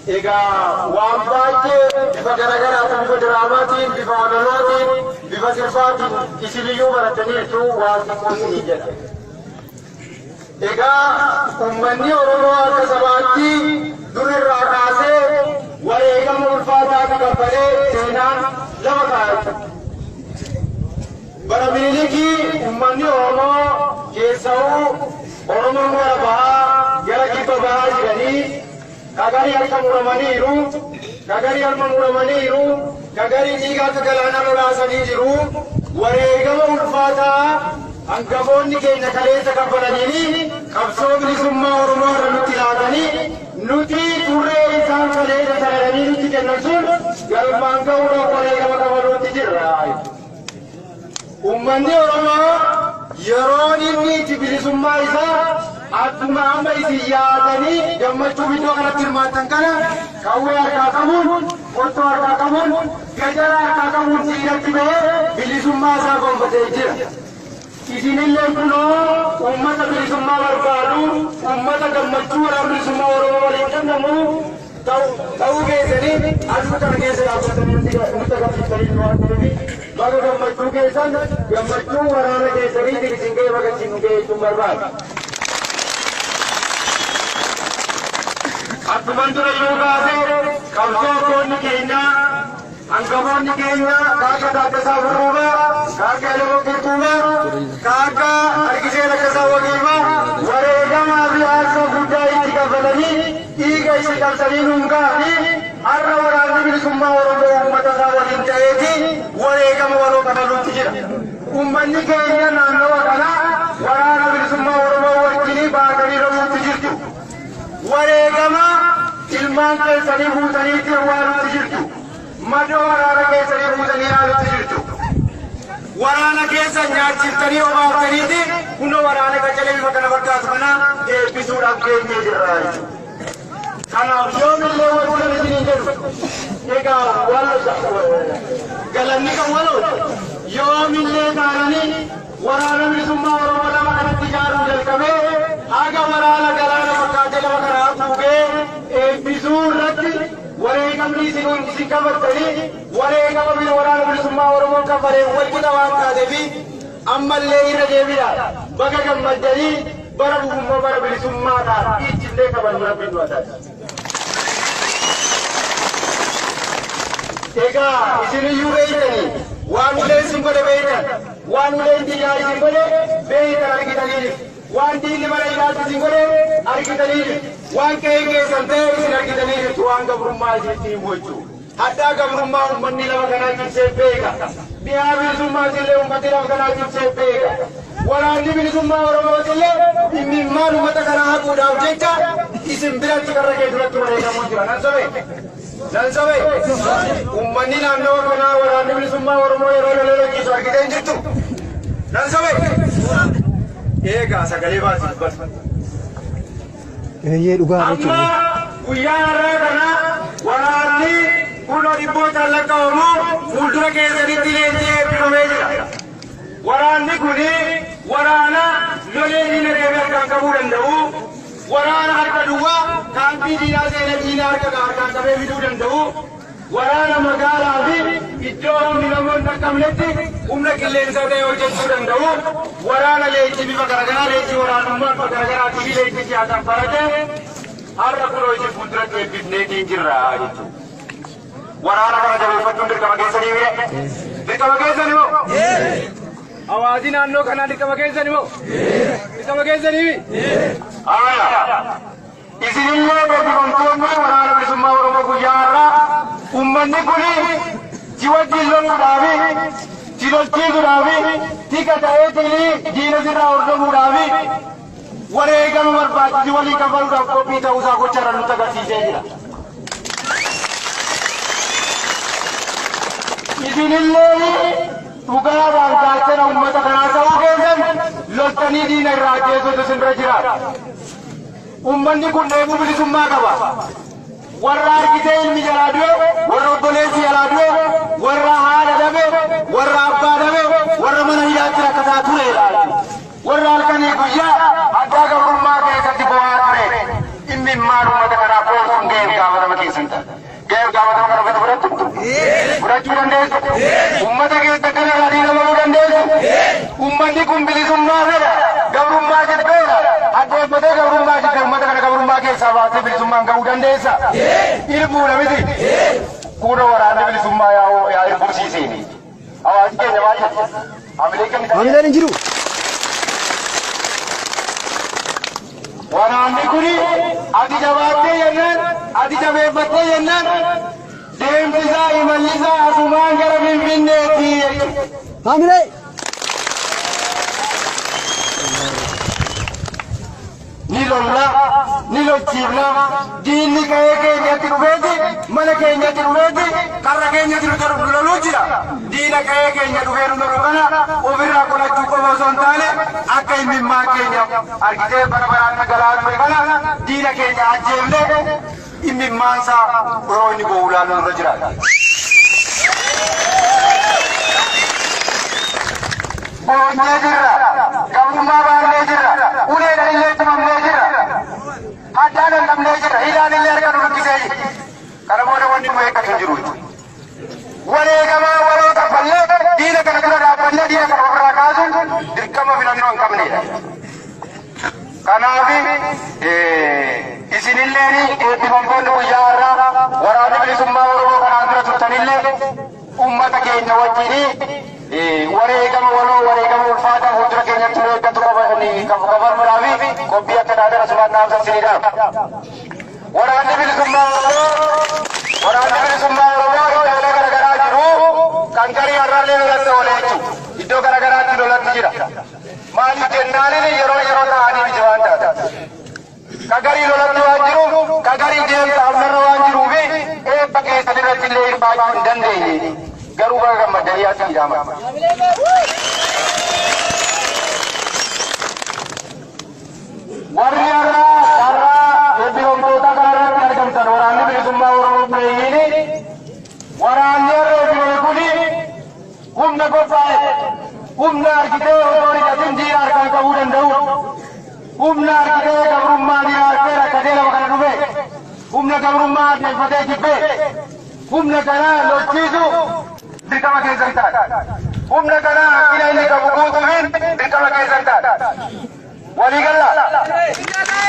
Ega wambaje bifa garagara bifa dramatiin bifa walalootiin bifa sirfaatiin isiniyyuu barataniitu waan xiqqoosii jedha. Ega ummanni Oromoo akka sabaatti durirraa kaasee wareegama ulfaataa gabbaree seenaan lama kaa'atu. Bara Minilikii ummanni Oromoo keessa'uu Oromoon gara bahaa gara kibba bahaa jiranii kagari harka muramaniiru kagari harma muramaniiru kagari dhiiga akka galaana lolaasanii jiru wareegama ulfaataa hangafoonni keenya kaleessa kafalanii qabsoo bilisummaa Oromoo irra nutti laatanii nuti turree isaan kaleessa saradanii nutti kennan sun galmaan ga'uudhaaf wareegama kafaluutti jirra. Ummanni Oromoo yeroo inni itti bilisummaa isaa akkuma amma isin yaadanii gammachuu iddoo kanatti hirmaatan kana qawwee harkaa qabuun qottoo harkaa qabuun gajara harkaa qabuun dhiiratti ba'ee bilisummaa isaa gonfatee jira. Isinillee kunoo uummata bilisummaa barbaadu uummata gammachuu waraana bilisummaa Oromoo waliin kennamu ta'uu keessanii aduu kana keessa dhaabbatanii nutti agarsiisanii waan ta'eef baga gammachuu keessan gammachuu waraana keessanii isin ga'ee baga isin ga'ee jechuun barbaada. Akkuma dura yoo baase qabsoonni keenya hangafoonni keenya kaaka Taaddasaa Birruubaa kaaka Elemoo Qilxuubaa kaaka Argisee Laggasaa Waqiibaa wareegamaa fi aarsaa guddaa itti kafalanii dhiiga itti qabsanii nuun ga'anii har'a waraanni bilisummaa Oromoo uummata isaa waliin ta'eeti wareegama waloo kafaluutti jira. Uummanni keenya naannawa kanaa waraana bilisummaa Oromoo wajjinii baatanii rabuutti jirtu. Wareegama ilmaan keessanii fuutaniitti awwaaluutti jirtu. Madoo waraana keessanii fuutanii haaluutti jirtu. Waraana keessa nyaachiftanii obaaftaniiti kunoo waraana qacalee bifa kana fakkaatu kana eebbisuudhaaf keenyee jirra. Kanaaf yoomillee waluudhaan isiniin jedhu egaa galanni kan waloodha. Yoomillee taananii waraana bilisummaa Oromoo lama kanatti ijaaruu jalqabee haga waraana galaana fakkaatee lama kanaa fuugee eebbisuu irratti wareegamni isin kafattanii wareegama waraana bilisummaa Oromoo kafalee walqixa waan taateef ammallee irra deebiidha. Baga gammaddanii bara bu'ummaa bara bilisummaa ta'a ichillee kabajuu rabbiin nu taasisa. Egaa isiniyyuu beektanii waan ulee isin godhe beektan waan ulee ittiyyaa isin godhe beektan argitaniif waan diinni mana ilaatti isin godhe argitaniif waan qe'ee keessan ta'e isin argitaniif waan gabrummaa isin mo'achuu haddaa gabrummaa uummanni lama kanaa cimsee beeka dhiyaa bilisummaa isillee uummanni lama kanaa cimsee beeka waraanni bilisummaa Oromootillee dhimmiimmaan uummata kanaa haquudhaaf jecha isin biratti karra kee duratti wareegamuu jira nan sobe. Uummanni naannoo kanaa waraanni bilisummaa Oromoo yeroo lololachiisu argitee hin jirtu. Nan sobe. Eegaa sagalee baasii dubbatu. Amma guyyaa har'aa kana waraanni kunoo dhibbootaan lakkaa'amu fuuldura keessanitti leenjii eebbifamee jira. Waraanni kuni waraana lolee diina deemee harkaan qabuu danda'u. Waraana harka duwwaa kaampii diinaa seenaa diinaa harkaan qabee fiduu danda'u. Waraana magaalaa fi iddoo humni namoonni dhaqqabnetti humna qilleensaa ta'e hojjechuu danda'u. Waraana leenjii bifa garaagaraa leenjii waraanummaa bifa garaagaraatii fi leenjii siyaasaan barate har'a kunoo isin fuulduratti eebbifneetiin jirra jechuudha. Waraana kana jabeeffachuun dirqama keessanii mire? Dirqama keessanii moo? Hawaasni naannoo kanaa dirqama keessanii moo? Dirqama keessanii? Isinillee beekamtoonni waraana bilisummaa Oromoo guyyaa har'aa uummanni kun si wajjin loluudhaaf si lolchiisuudhaaf tika ta'eetiin diina sirraa hordofuudhaaf wareegama barbaachisu walii kafaluudhaaf qophii ta'uusaa gocharra nutti agarsiisee jira. isinillee dhugaadhaan gaachana uummata kanaa ta'uu keessan loltanii diina irraa ajjeesuutu isinirra jira. Uummanni kun dheebuu bilisummaa qaba. Warra argitee ilmi jalaa du'e, warra obboleessi jalaa du'e, warra haadha dhabe, warra abbaa dhabe, warra mana hidhaatti rakkataa turedha. Warra halkanii guyyaa addaa gabrummaa keessatti bo'aa ture. Inni immaan uummata kanaa boonsuun ga'eef gaafatama keessan ta'a. Ga'eef gaafatama kana ofitti fudhachuu dandeessu. Uummata keessa kana gaarii qabamu dandeessu. Uummanni kun bilisummaa fedha. Gabrummaa jibbeera. Addeeffatee gabrummaa jibbe uummata kana gabrummaa keessaa baasee bilisummaan ga'uu dandeessa. Irbuudha miti. Kuudha waraanni bilisummaa yaa irbuusiiseeni. Hawaasi keenya maal jedhu? Hamileen hin jiru. Waraanni kuni ati jabaattee jennaan, ati jabeeffattee jennaan, deemsisaa imallisaa asumaan gara Finfinneetti. Hamilee. Ni lolla, ni lolchiifna, diinni ka'ee keenyatti dhufeeti, mana keenyatti dhufeeti, karra keenyatti nu loluu jira. Diina ka'ee keenya dhufee nu lolu kana ofirraa qolachuu qofa osoo hin taane akka imimmaan keenya argitee bara baraan nagalaa ture kana diina keenya ajjeefne imimmaansaa yeroo inni bo'uu ilaalu irra jira. Boonyee jirra, gabrummaa baannee jirra, uleedhaan illee tumamnee jirra, haddaan lallabnee jirra, hidhaan illee harka nu rukkisee jirra. Kana booda wanni nu eeggatu hin jiru. Wareegamaa waloo kaffallee diina kana dura dhaabbannee diina kana ofirraa kaasuun dirqama filannoo hin qabnedha. Kanaaf isinilleen eebbifamtoonni guyyaa har'aa waraana bilisummaa Oromoo kanaan dura turtanillee uummata keenya wajjin wareegama waloo wareegama ulfaataa fuuldura keenyatti nu eeggatu qabamuudhaaf qophii akka taatee asumaan dhaabsisaniidha. Waraanni bilisummaa Oromoo iddoo garaagaraa jiru kan garii har'aallee lolatti oolee jechuudha. Iddoo garaagaraatti lolatti jira. Maaliif jennaan yeroo ta'anii miti waan taata. Ka garii lolatti waan jiruuf, ka garii deemsa amnarra waan jiruuf eebba keessan irratti illee hirmaachuu hin dandeenye. Garuu baga gammadanii as jedhama. Warri har'aa eebbifamtoota kanarratti argamtan waraanni bilisummaa Oromoo Bireeyyiin waraanni har'a eebbifame kuni humna qophaa'e, humna argitee otoo hidhatin diina harkaan qabuu danda'u, humna argitee gabrummaa diina harkee rakkatee lafa kana dhufe, humna gabrummaa addeeffatee jibbee, humna kana lolchiisu dirqama keessan ta'a. Humna kana hakkina inni qabu guutuufin dirqama keessan ta'a. Walii gallaa.